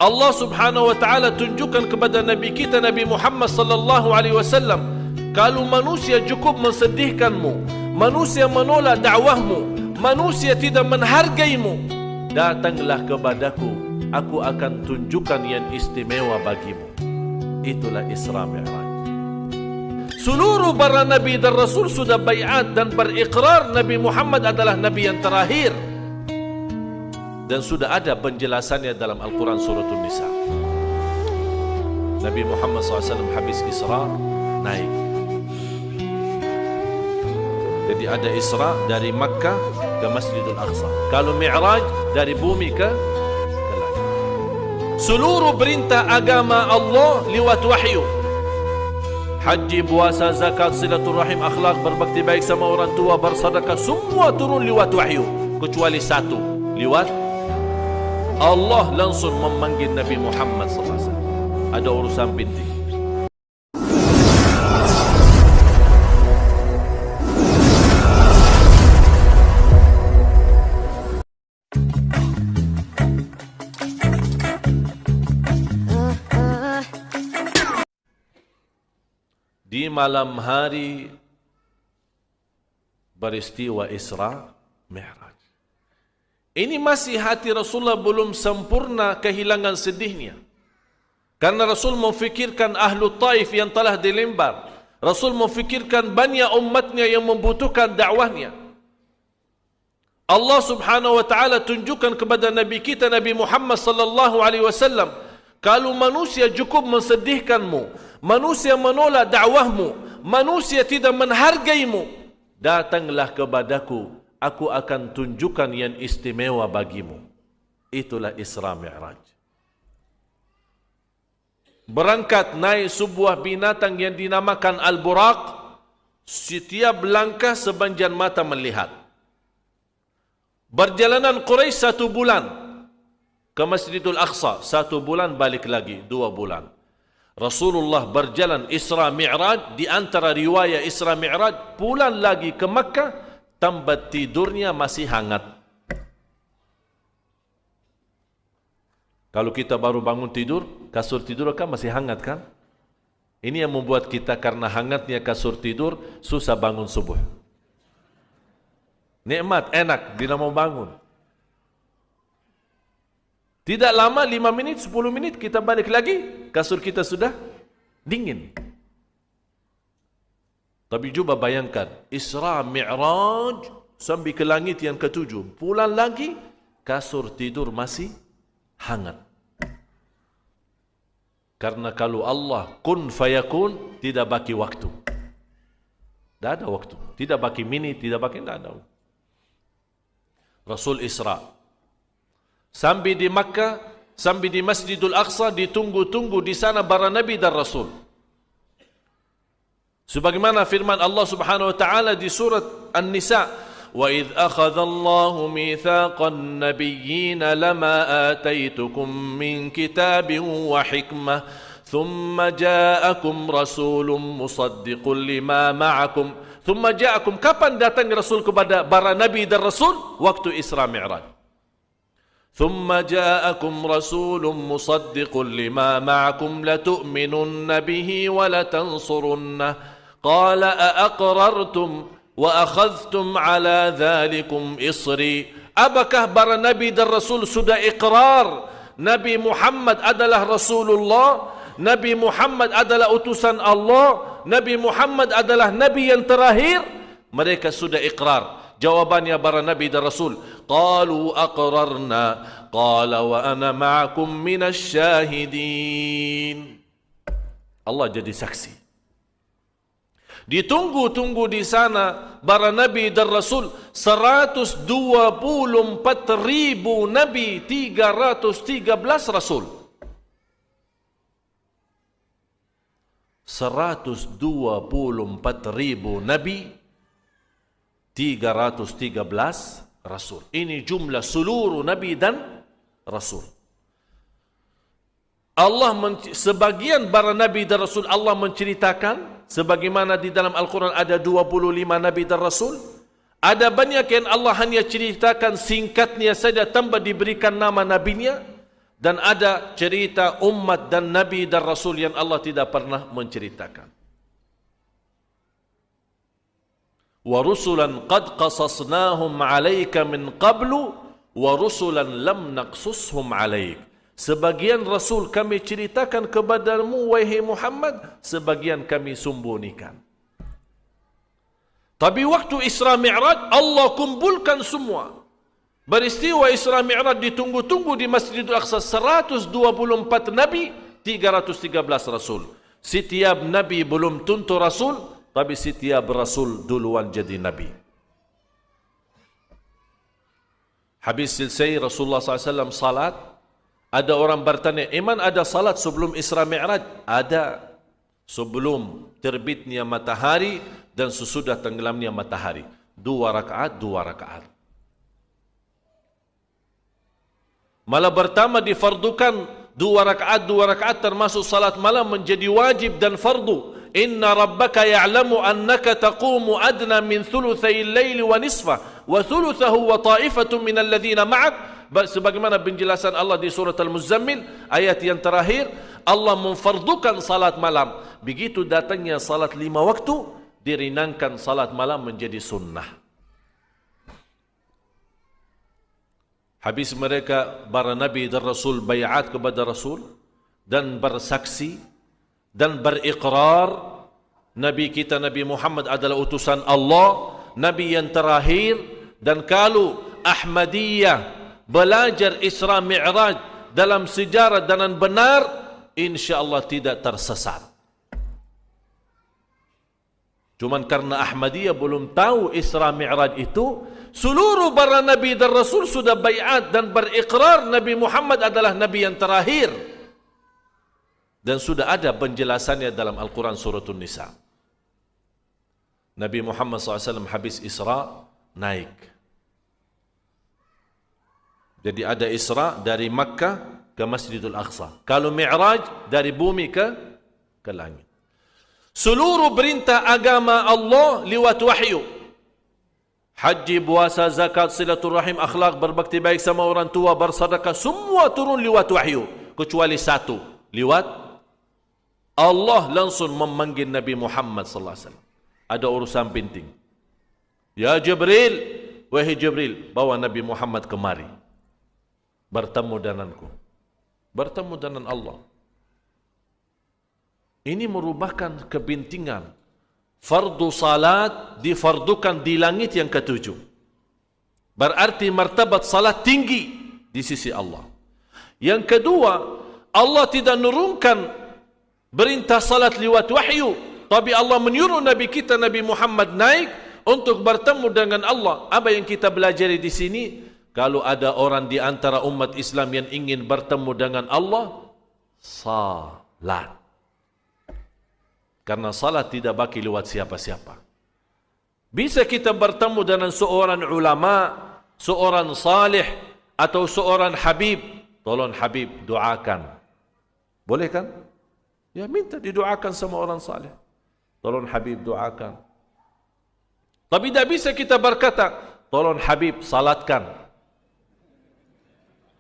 Allah Subhanahu wa taala tunjukkan kepada Nabi kita Nabi Muhammad sallallahu alaihi wasallam, kalau manusia cukup mensedihkanmu, manusia menolak dakwahmu, manusia tidak menghargaimu, datanglah kepadaku, aku akan tunjukkan yang istimewa bagimu. Itulah Isra Mi'raj. Seluruh para nabi dan rasul sudah baiat dan berikrar Nabi Muhammad adalah nabi yang terakhir. Dan sudah ada penjelasannya dalam Al-Quran surah An-Nisa. Nabi Muhammad SAW habis Isra naik. Jadi ada Isra dari Makkah ke Masjidul Aqsa. Kalau Mi'raj dari bumi ke langit. Seluruh perintah agama Allah lewat wahyu. Haji, puasa, zakat, silaturahim, akhlak, berbakti baik sama orang tua, bersedekah, semua turun lewat wahyu. Kecuali satu, lewat Allah langsung memanggil Nabi Muhammad SAW. Ada urusan penting. Di malam hari peristiwa Isra Mi'raj. Ini masih hati Rasulullah belum sempurna kehilangan sedihnya. Karena Rasul memfikirkan ahlu Taif yang telah dilembar. Rasul memfikirkan banyak umatnya yang membutuhkan dakwahnya. Allah Subhanahu wa taala tunjukkan kepada Nabi kita Nabi Muhammad sallallahu alaihi wasallam, kalau manusia cukup mensedihkanmu, manusia menolak dakwahmu, manusia tidak menghargaimu, datanglah kepadaku, aku akan tunjukkan yang istimewa bagimu. Itulah Isra Mi'raj. Berangkat naik sebuah binatang yang dinamakan Al-Buraq. Setiap langkah sepanjang mata melihat. Perjalanan Quraisy 1 bulan ke Masjidul Aqsa, 1 bulan balik lagi 2 bulan. Rasulullah berjalan Isra Mi'raj. Di antara riwayat Isra Mi'raj, pulang lagi ke Makkah, tempat tidurnya masih hangat. Kalau kita baru bangun tidur, kasur tidur kan masih hangat kan? Ini yang membuat kita karena hangatnya kasur tidur susah bangun subuh. Nikmat, enak, bila mau bangun. Tidak lama, 5 menit, 10 menit kita balik lagi, kasur kita sudah dingin. Tapi coba bayangkan, Isra Mi'raj sampai ke langit yang ke-7. Pulang lagi, kasur tidur masih hangat. Karena kalau Allah kun fayakun, tidak bagi waktu. Tidak ada waktu. Tidak bagi menit, tidak bagi, tidak ada. Rasul Isra. Sampai di Makkah, sampai di Masjidul Aqsa, ditunggu-tunggu di sana para Nabi dan Rasul. Sebagaimana firman Allah Subhanahu wa taala di surat An-Nisa, wa idh akhadha Allahu mitsaqan nabiyyin lama ataitukum min kitabin wa hikmah thumma ja'akum rasulun musaddiqun lima ma'akum thumma ja'akum. Kapan datang Rasul kepada para Nabi dan Rasul? Waktu Isra Mi'raj. Thumma ja'akum rasulun musaddiqun lima ma'akum latu'minunna bihi wa latansurunnah qala a'aqrartum wa akhadhtum ala dhalikum isri. Apakah para Nabi dan Rasul sudah ikrar Nabi Muhammad adalah Rasulullah, Nabi Muhammad adalah utusan Allah, Nabi Muhammad adalah Nabi yang terakhir? Mereka sudah ikrar. Jawabannya para Nabi dan Rasul, qalu aqrarna qala wa ana ma'akum minasy syahidin. Allah jadi saksi. Ditunggu-tunggu di sana para Nabi dan Rasul, 124.000 Nabi, 313 Rasul. 124.000 Nabi, 313 Rasul. Ini jumlah seluruh Nabi dan Rasul. Allah sebagian para Nabi dan Rasul Allah menceritakan, sebagaimana di dalam Al-Quran ada 25 Nabi dan Rasul. Ada banyak yang Allah hanya ceritakan singkatnya saja tanpa diberikan nama nabinya. Dan ada cerita umat dan Nabi dan Rasul yang Allah tidak pernah menceritakan. Wa rusulan qad qasasnahum 'alaika min qablu wa rusulan lam naqsushum 'alaik. Sebagian Rasul kami ceritakan kepadamu wahai Muhammad, sebagian kami sembunyikan. Tapi waktu Isra Mi'raj Allah kumpulkan semua. Beristiwa Isra Mi'raj ditunggu-tunggu di Masjidil Aqsa 124 Nabi, 313 Rasul. Setiap Nabi belum tentu Rasul, tapi setiap Rasul duluan jadi Nabi. Habis selesai Rasulullah SAW salat, ada orang bertanya, iman ada salat sebelum Isra Mi'raj? Ada. Sebelum terbitnya matahari dan sesudah tenggelamnya matahari. 2 rakaat. Malah pertama difardukan 2 rakaat termasuk salat malam menjadi wajib dan fardu. Inna rabbaka ya'lamu annaka taqumu adna min thuluthay al-laili wa nisfah wa thuluthahu wa ta'ifatun min alladhina ma'ak. Sebagaimana penjelasan Allah di surat Al-Muzammil ayat yang terakhir, Allah memfardukan salat malam. Begitu datangnya salat 5 waktu, diringankan salat malam menjadi sunnah. Habis mereka para Nabi dan Rasul bayat kepada Rasul dan bersaksi dan berikrar Nabi kita Nabi Muhammad adalah utusan Allah, Nabi yang terakhir. Dan kalau Ahmadiyah belajar Isra Mi'raj dalam sejarah dan benar, insya-Allah tidak tersesat. Cuman karena Ahmadiyah belum tahu Isra Mi'raj itu, seluruh para Nabi dan Rasul sudah bayat dan berikrar Nabi Muhammad adalah Nabi yang terakhir. Dan sudah ada penjelasannya dalam Al-Quran Surah An-Nisa. Nabi Muhammad SAW habis Isra naik. Jadi ada Isra dari Makkah ke Masjidil Aqsa. Kalau Mi'raj dari bumi ke langit. Seluruh perintah agama Allah lewat wahyu. Haji, puasa, zakat, silaturahim, akhlak, berbakti baik sama orang tua, bersedekah, semua turun lewat wahyu. Kecuali satu, lewat Allah langsung memanggil Nabi Muhammad SAW. Ada urusan penting. Ya Jibril, wahai Jibril, bawa Nabi Muhammad kemari. Bertemu denganku. Bertemu dengan Allah. Ini merupakan kepentingan. Fardu salat difardukan di langit yang ketujuh. Berarti martabat salat tinggi di sisi Allah. Yang kedua, Allah tidak nurunkan perintah salat lewat wahyu, tapi Allah menyuruh Nabi kita Nabi Muhammad naik untuk bertemu dengan Allah. Apa yang kita belajar di sini? Kalau ada orang di antara umat Islam yang ingin bertemu dengan Allah, salat. Karena salat tidak baki lewat siapa-siapa. Bisa kita bertemu dengan seorang ulama, seorang salih, atau seorang habib. Tolong habib doakan. Boleh kan? Ya minta didoakan sama orang salih. Tolong habib doakan. Tapi tidak bisa kita berkata, tolong habib salatkan.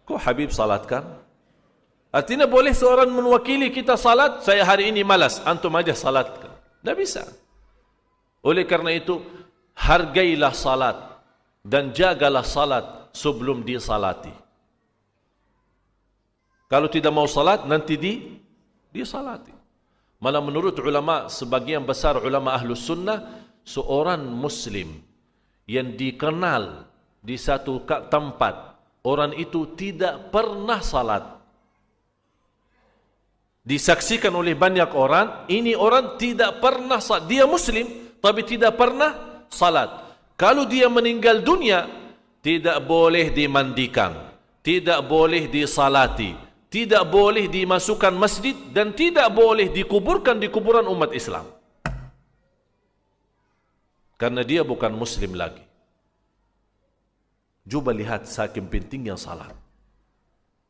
Kok habib salatkan? Artinya boleh seorang mewakili kita salat, saya hari ini malas, antum aja salatkan. Tidak bisa. Oleh karena itu, hargailah salat dan jagalah salat sebelum disalati. Kalau tidak mau salat, nanti disalati. Malah menurut ulama, sebagian besar ulama Ahlus Sunnah, seorang Muslim yang dikenal di satu tempat, orang itu tidak pernah salat. Disaksikan oleh banyak orang, ini orang tidak pernah salat. Dia Muslim, tapi tidak pernah salat. Kalau dia meninggal dunia, tidak boleh dimandikan, tidak boleh disalati, tidak boleh dimasukkan masjid, dan tidak boleh dikuburkan di kuburan umat Islam. Karena dia bukan Muslim lagi. Coba lihat saking pentingnya salat.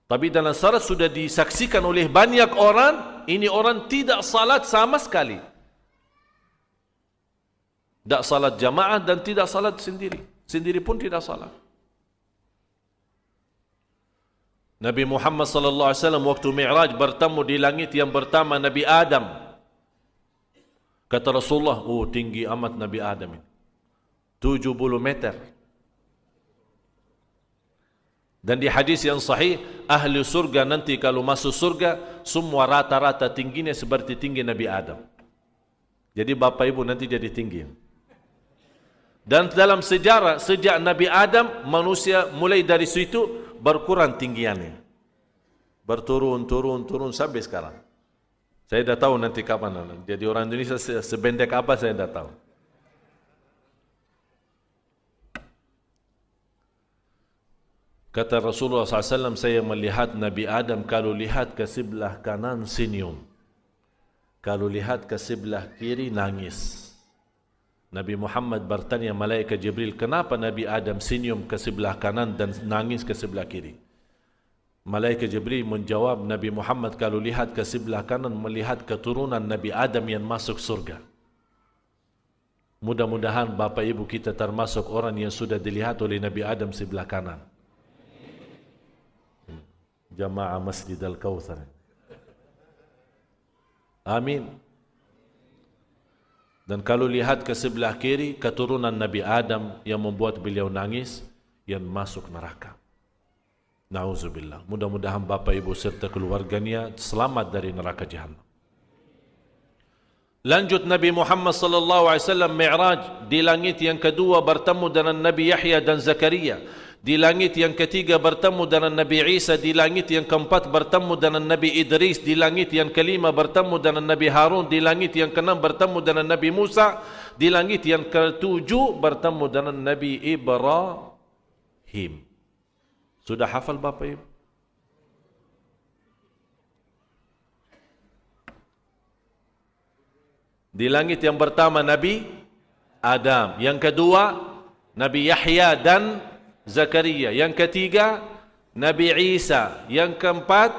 Tapi dalam syarat sudah disaksikan oleh banyak orang, ini orang tidak salat sama sekali. Tidak salat jamaah dan tidak salat sendiri. Sendiri pun tidak salat. Nabi Muhammad sallallahu alaihi wasallam waktu Mi'raj bertemu di langit yang pertama Nabi Adam. Kata Rasulullah, oh tinggi amat Nabi Adam ini. 70 meter. Dan di hadis yang sahih, ahli surga nanti kalau masuk surga, semua rata-rata tingginya seperti tinggi Nabi Adam. Jadi bapak ibu nanti jadi tinggi. Dan dalam sejarah, sejak Nabi Adam, manusia mulai dari situ berkurang tinggiannya. Berturun, turun sampai sekarang. Saya dah tahu nanti kapan. Jadi orang Indonesia sebendek apa saya dah tahu. Kata Rasulullah SAW, saya melihat Nabi Adam kalau lihat ke sebelah kanan senyum. Kalau lihat ke sebelah kiri nangis. Nabi Muhammad bertanya malaikat Jibril, kenapa Nabi Adam senyum ke sebelah kanan dan nangis ke sebelah kiri? Malaikat Jibril menjawab, Nabi Muhammad kalau lihat ke sebelah kanan melihat keturunan Nabi Adam yang masuk surga. Mudah-mudahan Bapak Ibu kita termasuk orang yang sudah dilihat oleh Nabi Adam sebelah kanan. Jamaah Masjid Al-Kautsar. Amin. Dan kalau lihat ke sebelah kiri, keturunan Nabi Adam yang membuat beliau nangis, yang masuk neraka. Nauzubillah. Mudah-mudahan Bapak Ibu serta keluarganya selamat dari neraka Jahannam. Lanjut Nabi Muhammad sallallahu alaihi wasallam Mi'raj di langit yang kedua bertemu dengan Nabi Yahya dan Zakaria. Di langit yang ketiga bertemu dengan Nabi Isa. Di langit yang keempat bertemu dengan Nabi Idris. Di langit yang kelima bertemu dengan Nabi Harun. Di langit yang keenam bertemu dengan Nabi Musa. Di langit yang ketujuh bertemu dengan Nabi Ibrahim. Sudah hafal Bapak Ibu? Di langit yang pertama Nabi Adam. Yang kedua Nabi Yahya dan Zakaria. Yang ketiga Nabi Isa. Yang keempat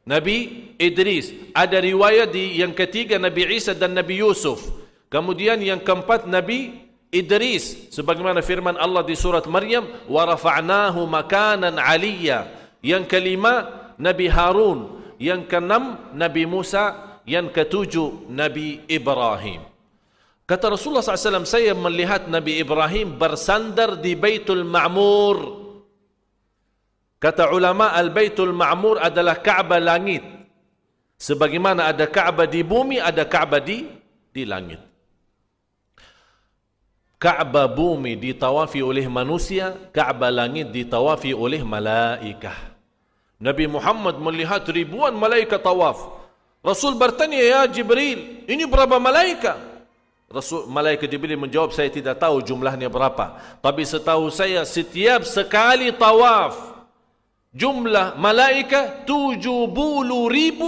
Nabi Idris. Ada riwayat di yang ketiga Nabi Isa dan Nabi Yusuf. Kemudian yang keempat Nabi Idris, sebagaimana firman Allah di surat Maryam, wa rafa'nahu makanan 'aliyya. Yang kelima Nabi Harun. Yang keenam Nabi Musa. Yang ketujuh Nabi Ibrahim. Kata Rasulullah SAW, saya melihat Nabi Ibrahim bersandar di Baitul Ma'mur. Kata ulama, Al-Baitul Ma'mur adalah Ka'bah langit. Sebagaimana ada Ka'bah di bumi, ada Ka'bah di langit. Ka'bah bumi ditawafi oleh manusia, Ka'bah langit ditawafi oleh malaikah. Nabi Muhammad melihat ribuan malaikat tawaf. Rasul bertanya, ya Jibril, ini berapa malaikat? Malaikat Jibril menjawab, saya tidak tahu jumlahnya berapa. Tapi setahu saya setiap sekali tawaf jumlah malaikat 70,000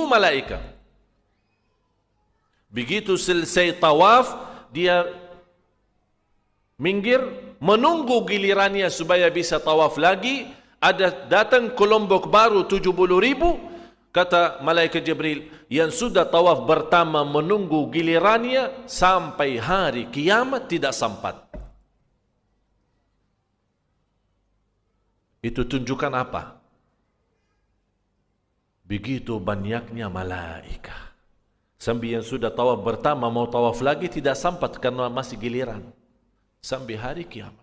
malaikat. Begitu selesai tawaf, dia minggir menunggu gilirannya supaya bisa tawaf lagi. Ada datang kelompok baru 70,000. Kata malaikat Jibril, yang sudah tawaf pertama menunggu gilirannya sampai hari kiamat tidak sempat. Itu tunjukkan apa? Begitu banyaknya malaikat. Sampai yang sudah tawaf pertama mau tawaf lagi tidak sempat karena masih giliran. Sampai hari kiamat.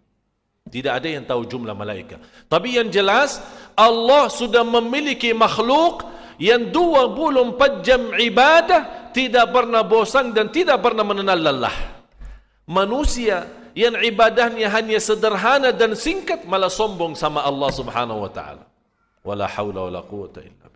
Tidak ada yang tahu jumlah malaikat. Tapi yang jelas, Allah sudah memiliki makhluk yang 24 jam ibadah, tidak pernah bosan dan tidak pernah mengenal lelah. Manusia yang ibadahnya hanya sederhana dan singkat malah sombong sama Allah Subhanahu wa taala. Wala haula wala quwwata illa billah.